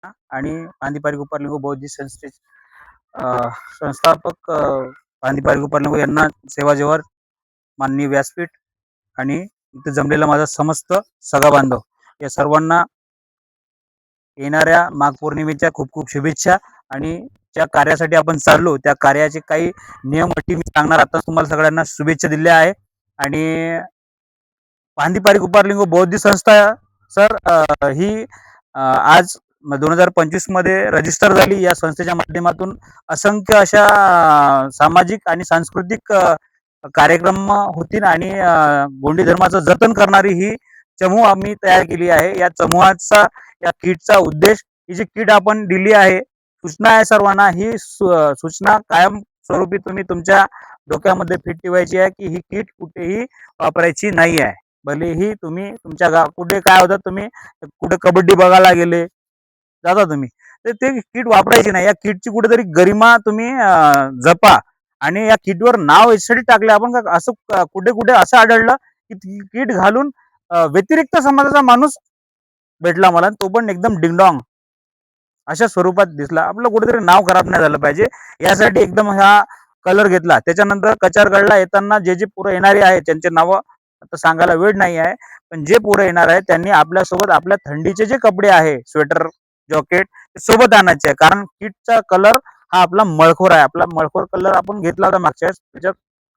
आणि पांदिपारी गोपाललिंगू बौद्धिक संस्थेचे संस्थापक पांदिपारी गोपाललिंगू यांना सेवा जेवार माननीय व्यासपीठ आणि इथे जमलेला माझा समस्त सगा बांधव या सर्वांना येणाऱ्या माघ पौर्णिमेच्या खूप खूप शुभेच्छा। आणि ज्या कार्यासाठी आपण चाललो त्या कार्याचे काही नियम अटी मी सांगणार आता तुम्हाला सगळ्यांना शुभेच्छा दिल्या आहे। आणि पांदिपारी गोपाललिंगू बौद्धिक संस्था सर ही आज 2025 मध्ये रजिस्टर झाली। या संस्थेच्या माध्यमातून असंख्य अशा सामाजिक आणि सांस्कृतिक कार्यक्रम होतील आणि गोंडी धर्माचं जतन करणारी ही समूह आम्ही तयार केली आहे। या समूहाचा या किटचा उद्देश ही जी किट आपण दिली आहे सूचना आहे सर्वांना, ही सूचना कायम स्वरूपी तुम्ही तुमच्या डोक्यामध्ये फिट ठेवायची आहे की ही किट कुठेही वापरायची नाही आहे। भलेही तुम्ही तुमच्या कुठे काय होतं, तुम्ही कुठे कबड्डी बघायला गेले जाता तुम्ही तर ते किट वापरायची नाही। या किटची कुठेतरी गरिमा तुम्ही जपा। आणि या किटवर नाव यासाठी टाकले आपण का असं कुठे कुठे असं आढळलं की किट घालून व्यतिरिक्त समाजाचा माणूस भेटला मला, तो पण एकदम डिंगडॉंग अशा स्वरूपात दिसला। आपलं कुठेतरी नाव खराब नाही झालं पाहिजे यासाठी एकदम हा कलर घेतला। त्याच्यानंतर कचारगडला येताना जे जे पोरं येणारे आहेत त्यांचे नाव आता सांगायला वेळ नाही आहे, पण जे पोरं येणार आहे त्यांनी आपल्यासोबत आपल्या थंडीचे जे कपडे आहे स्वेटर जॉकेट सोबत आणायचे आहे, कारण किटचा कलर हा आपला मळखोर आहे। आपला मळखोर कलर आपण घेतला होता मागच्या वेळेस, त्याच्यात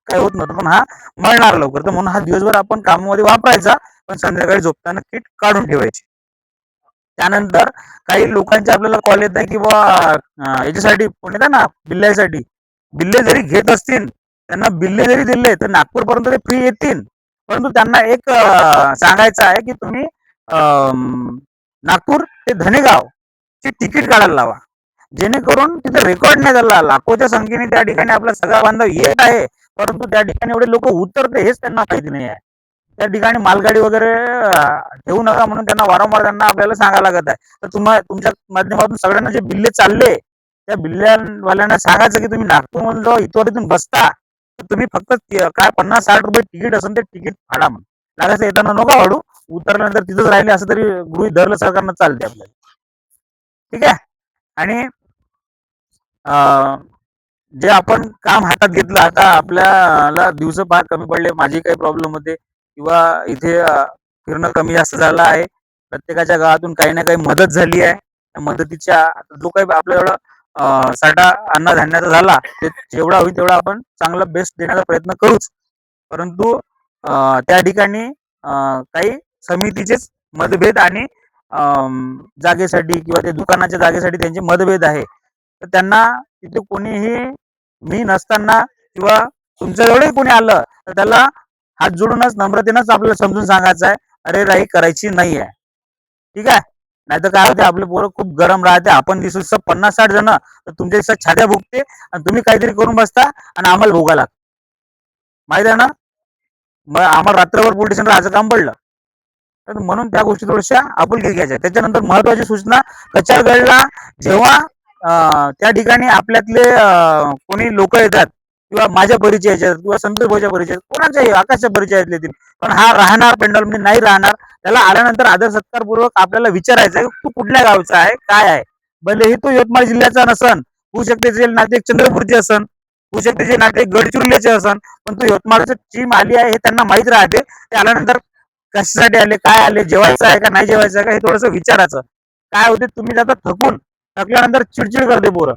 काय होत नव्हतं, पण हा मळणार लवकर, तर म्हणून हा दिवसभर आपण कामामध्ये वापरायचा, पण संध्याकाळी झोपताना किट काढून ठेवायची। त्यानंतर काही लोकांचे आपल्याला कॉल येत आहे की बा याच्यासाठी कोण येतात ना बिल्ल्यासाठी, बिल्ले जरी घेत असतील त्यांना बिल्ले जरी दिले तर नागपूरपर्यंत ते फ्री येतील, परंतु त्यांना एक सांगायचं आहे की तुम्ही नागपूर ते धनेगाव ची तिकीट काढायला लावा, जेणेकरून तिथे रेकॉर्ड नाही झाला। लाखोच्या संख्येने त्या ठिकाणी आपला सगळा बांधव येत आहे, परंतु त्या ठिकाणी एवढे लोक उतरते हेच त्यांना माहिती नाही आहे। त्या ठिकाणी मालगाडी वगैरे ठेवू नका म्हणून त्यांना वारंवार त्यांना आपल्याला सांगायला लागत आहे। तर तुमच्या माध्यमातून सगळ्यांना जे बिल्ले चालले त्या बिल्ल्यावाल्यांना सांगायचं की तुम्ही नागपूरमध्ये जाऊ इथून बसता तर तुम्ही फक्त काय 50-60 रुपये तिकीट असेल ते तिकीट फाडा म्हणून, लागायचं येताना नका वाढू, उतरल्यानंतर तिथंच राहिले असं तरी गृहीत धरलं सरकारनं चालते आपल्याला, ठीक आहे। आणि जे आपण काम हातात घेतलं, आता आपल्याला दिवस फार कमी पडले, माझे काही प्रॉब्लेम होते किंवा इथे फिरणं कमी जास्त झालं आहे, प्रत्येकाच्या गावातून काही ना काही मदत झाली आहे। मदतीच्या जो काही आपल्याला साठा अन्नधान्याचा झाला ते जेवढा होईल तेवढा आपण चांगला बेस्ट देण्याचा प्रयत्न करूच, परंतु त्या ठिकाणी काही समितीचेच मतभेद आणि जागेसाठी किंवा ते दुकानाच्या जागेसाठी त्यांचे मतभेद आहे। तर त्यांना तिथे कोणीही मी नसताना किंवा तुमच्याजवळही कोणी आलं तर त्याला हात जोडूनच नम्रतेनंच आपल्याला समजून सांगायचं आहे, अरे राही करायची नाही आहे, ठीक आहे। नाहीतर काय होते, आपले पोरं खूप गरम राहते, आपण दिवस 50-60 जण तर तुमच्या दिवसात छात्या भुगते आणि तुम्ही काहीतरी करून बसता आणि आम्हाला भोगायला माहित आहे ना। मग आम्हाला रात्रभर पोलीस स्टेशन राहायचं काम पडलं, तर म्हणून त्या गोष्टी थोड्याशा आपुलकी घ्यायच्या। त्याच्यानंतर महत्वाची सूचना, कचारगडला जेव्हा त्या ठिकाणी आपल्यातले कोणी लोक येतात किंवा माझ्या परिचयाचे किंवा संतोष भाऊच्या परिचय कोणाच्याही आकाशच्या परिचयातले येतील, पण हा राहणार पेंडॉलमध्ये नाही राहणार, त्याला आल्यानंतर आदर सत्कारपूर्वक आपल्याला विचारायचं आहे तू कुठल्या गावचा आहे काय आहे, भलेही तो यवतमाळ जिल्ह्याचा नसन, होऊ शकते त्याचे नाते चंद्रपूरचे असन, होऊ शकते त्याचे नाते गडचिरोलीचे असन, पण तो यवतमाळचं टीम आली आहे हे त्यांना माहित राहते। ते आल्यानंतर कशासाठी आले, काय आले, जेवायचं आहे का नाही जेवायचं आहे का हे थोडंसं विचारायचं। काय होते, तुम्ही जाता थकल्यानंतर चिडचिड करते पोरं,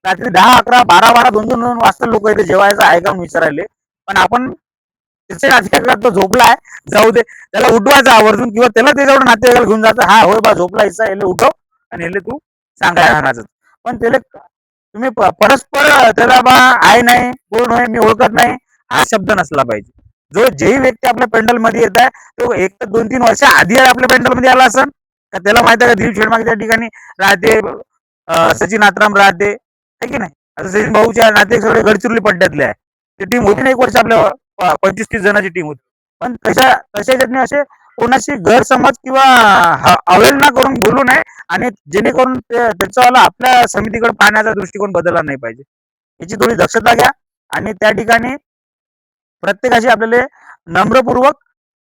रात्री 10-11-12-12 2-2 वाजता लोक इथे जेवायचं आहे का विचारायले, पण आपण त्याच्या नातेवाईकात तो झोपलाय जाऊ दे, त्याला उठवायचं आवर्जून किंवा त्याला त्याच्यावर नातेवाईकाला घेऊन जायचं, हा होय बा झोपला हिस्सा याला उठव आणि याला तू सांगायचं, पण त्याला तुम्ही परस्पर त्याला बा आहे नाही कोण होय मी ओळखत नाही हा शब्द नसला पाहिजे। जो जेही व्यक्ती आपल्या पेंडल मध्ये येत आहे तो 1 ते 2-3 वर्ष आधी आपल्या पेंडल मध्ये आला असेल का, त्याला माहित आहे का दिलीप शेडमाग त्या ठिकाणी राहते, सचिन आत्राम राहते है की नाही, आता सचिन भाऊच्या नाते सगळे गडचिरोली पट्ट्यातले आहे, ती टीम होती ना 1 वर्ष आपल्या 25-30 जणांची टीम होती, पण तशाच्यातनी असे कोणाशी गैरसमज किंवा अवहेलना करून बोलू नये आणि जेणेकरून त्याचा आपल्या समितीकडे पाहण्याचा दृष्टिकोन बदलला नाही पाहिजे, याची थोडी दक्षता घ्या। आणि त्या ठिकाणी प्रत्येकाची आपल्याला नम्रपूर्वक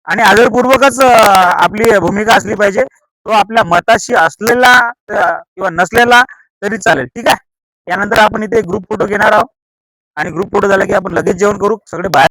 आणि आदरपूर्वकच आपली भूमिका असली पाहिजे। तो आपल्या मताशी असलेला किंवा नसलेला तरी चालेल. ठीक आहे. यानंतर आपण इथे ग्रुप फोटो घेणार आहोत आणि ग्रुप फोटो झाला की आपण लगेच जेवण करू. सगळे बाहेर